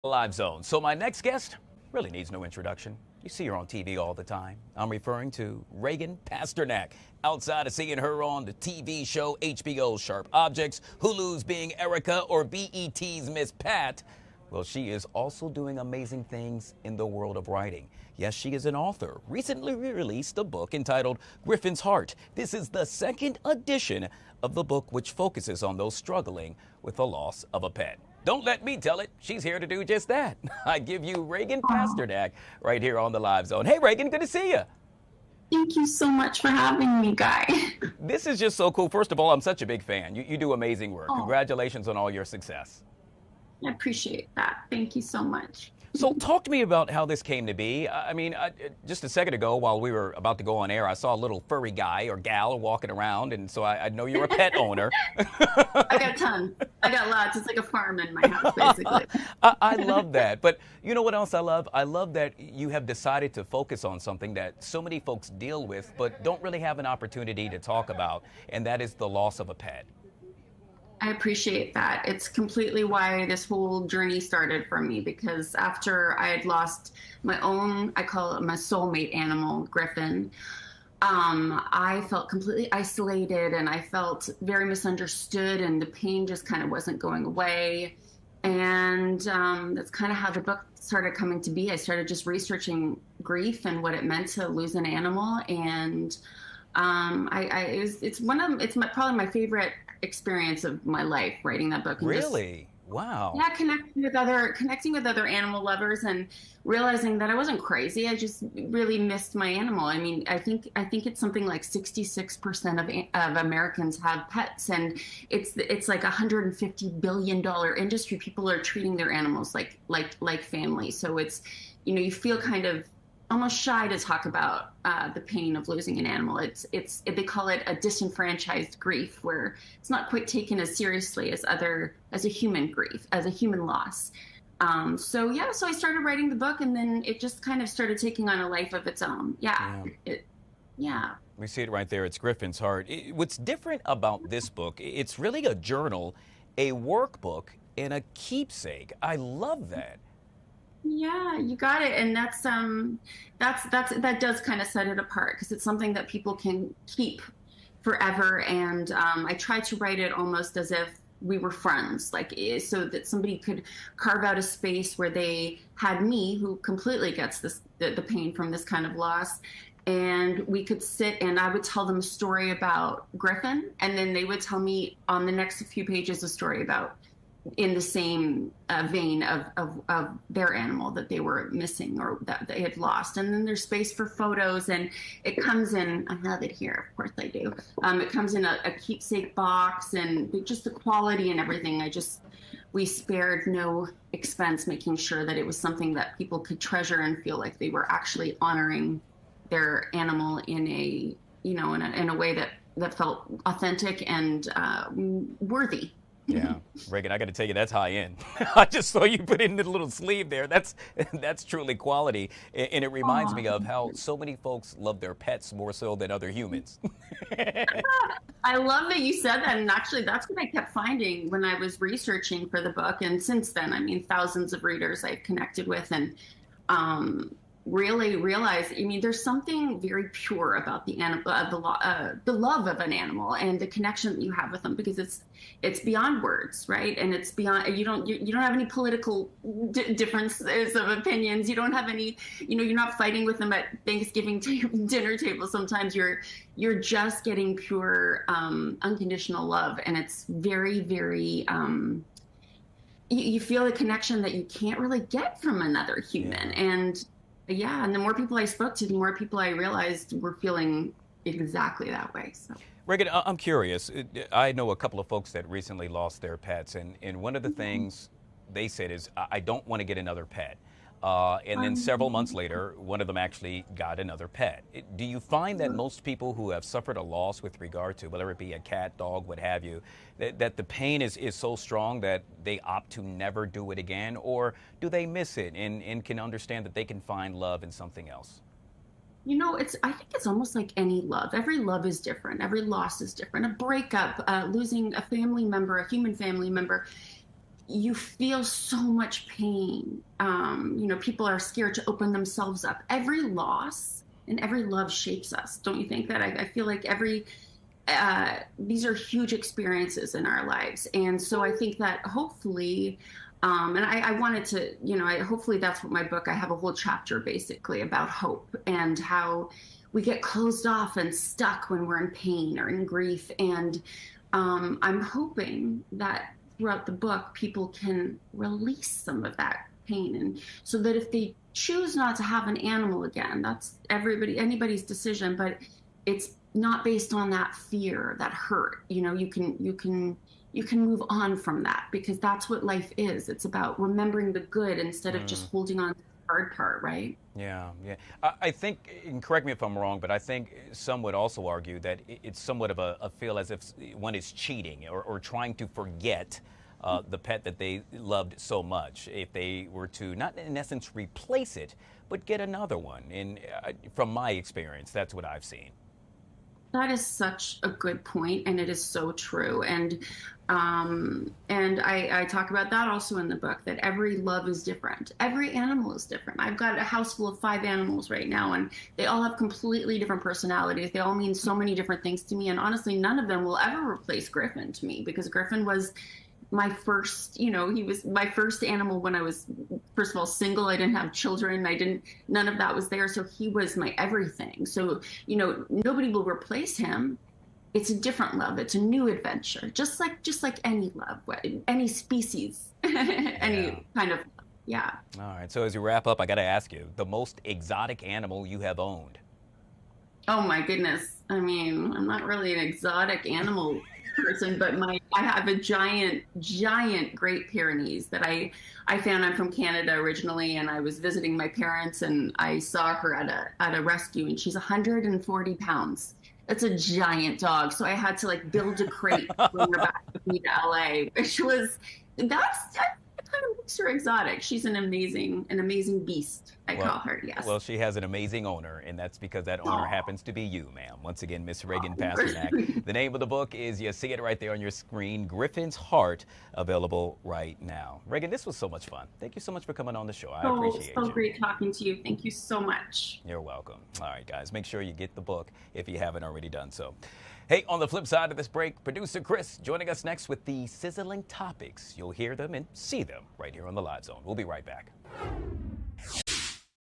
Live Zone. So my next guest really needs no introduction. You see her on TV all the time. I'm referring to Reagan Pasternak. Outside of seeing her on the TV show HBO's Sharp Objects, Hulu's Being Erica, or BET's Miss Pat, well, she is also doing amazing things in the world of writing. Yes, she is an author. Recently released a book entitled Griffin's Heart. This is the second edition of the book, which focuses on those struggling with the loss of a pet. Don't let me tell it. She's here to do just that. I give you Reagan Pasternak right here on the Live Zone. Hey, Reagan, good to see you. Thank you so much for having me, Guy. This is just so cool. First of all, I'm such a big fan. You do amazing work. Oh. Congratulations on all your success. I appreciate that. Thank you so much. So talk to me about how this came to be. Just a second ago, while we were about to go on air, I saw a little furry guy or gal walking around, and so I know you're a pet owner. I got tons. I got lots. It's like a farm in my house, basically. I love that. But you know what else I love? I love that you have decided to focus on something that so many folks deal with but don't really have an opportunity to talk about, and that is the loss of a pet. I appreciate that. It's completely why this whole journey started for me, because after I had lost my own, I call it my soulmate animal, Griffin, I felt completely isolated and I felt very misunderstood, and the pain just kind of wasn't going away. And that's kind of how the book started coming to be. I started just researching grief and what it meant to lose an animal, and it's probably my favorite experience of my life, writing that book. And really? Wow. Yeah, connecting with other animal lovers and realizing that I wasn't crazy. I just really missed my animal. I mean, I think it's something like 66% of Americans have pets, and it's like $150 billion industry. People are treating their animals like family. So it's, you feel kind of almost shy to talk about the pain of losing an animal. They call it a disenfranchised grief, where it's not quite taken as seriously as a human grief, as a human loss. So I started writing the book, and then it just kind of started taking on a life of its own. Yeah. We see it right there. It's Griffin's Heart. What's different about this book, it's really a journal, a workbook, and a keepsake. I love that. Yeah, you got it. And that does kind of set it apart, because it's something that people can keep forever. And I try to write it almost as if we were friends, so that somebody could carve out a space where they had me, who completely gets the pain from this kind of loss. And we could sit and I would tell them a story about Griffin, and then they would tell me on the next few pages a story about, in the same vein of their animal that they were missing or that they had lost. And then there's space for photos, and it comes in, I have it here, of course I do. It comes in a keepsake box, and just the quality and everything. We spared no expense making sure that it was something that people could treasure and feel like they were actually honoring their animal in a way that felt authentic and worthy. Yeah, Reagan, I got to tell you, that's high end. I just saw you put in the little sleeve there. That's truly quality, and it reminds me of how so many folks love their pets more so than other humans. I love that you said that, and actually, that's what I kept finding when I was researching for the book. And since then, I mean, thousands of readers I've connected with, and really realize, there's something very pure about the love of an animal and the connection that you have with them, because it's beyond words, right? And it's beyond, you don't have any political differences of opinions. You don't have any, you're not fighting with them at Thanksgiving dinner table. Sometimes you're just getting pure, unconditional love. And it's very, very, you feel a connection that you can't really get from another human. Yeah. And the more people I spoke to, the more people I realized were feeling exactly that way. So, Reagan, I'm curious. I know a couple of folks that recently lost their pets, and one of the things they said is, I don't want to get another pet. And then several months later, one of them actually got another pet. Do you find that most people who have suffered a loss with regard to, whether it be a cat, dog, what have you, that the pain is so strong that they opt to never do it again? Or do they miss it and can understand that they can find love in something else? I think it's almost like any love. Every love is different. Every loss is different. A breakup, losing a family member, a human family member. you feel so much pain. People are scared to open themselves up. Every loss and every love shapes us. Don't you think that? I feel like these are huge experiences in our lives. And so I think that hopefully, and I wanted to, hopefully that's what my book, I have a whole chapter basically about hope and how we get closed off and stuck when we're in pain or in grief. And I'm hoping that throughout the book, people can release some of that pain. And so that if they choose not to have an animal again, that's anybody's decision, but it's not based on that fear, that hurt. You can move on from that, because that's what life is. It's about remembering the good instead of just holding on to the hard part, right? Yeah, yeah. I think, and correct me if I'm wrong, but I think some would also argue that it's somewhat of a feel as if one is cheating or trying to forget the pet that they loved so much if they were to, not in essence replace it, but get another one. And from my experience, that's what I've seen. That is such a good point, and it is so true. And I talk about that also in the book, that every love is different. Every animal is different. I've got a house full of 5 animals right now, and they all have completely different personalities. They all mean so many different things to me. And honestly, none of them will ever replace Griffin to me, because Griffin was my first, he was my first animal when I was, first of all, single. I didn't have children. None of that was there. So he was my everything. So, nobody will replace him. It's a different love. It's a new adventure. Just like any love, any species, any kind of, yeah. All right. So as you wrap up, I got to ask you, the most exotic animal you have owned? Oh my goodness. I mean, I'm not really an exotic animal person, but I have a giant Great Pyrenees that I found. I'm from Canada originally, and I was visiting my parents, and I saw her at a rescue, and she's 140 pounds. That's a giant dog. So I had to build a crate to bring her back with me to LA, which was that kind of makes her exotic. She's an amazing beast. I call her, yes. Well, she has an amazing owner, and that's because that owner happens to be you, ma'am. Once again, Miss Reagan Pasternak. The name of the book is, you see it right there on your screen, Griffin's Heart, available right now. Reagan, this was so much fun. Thank you so much for coming on the show. I appreciate you. So great talking to you. Thank you so much. You're welcome. All right, guys, make sure you get the book if you haven't already done so. Hey, on the flip side of this break, producer Chris joining us next with the sizzling topics. You'll hear them and see them right here on The Live Zone. We'll be right back.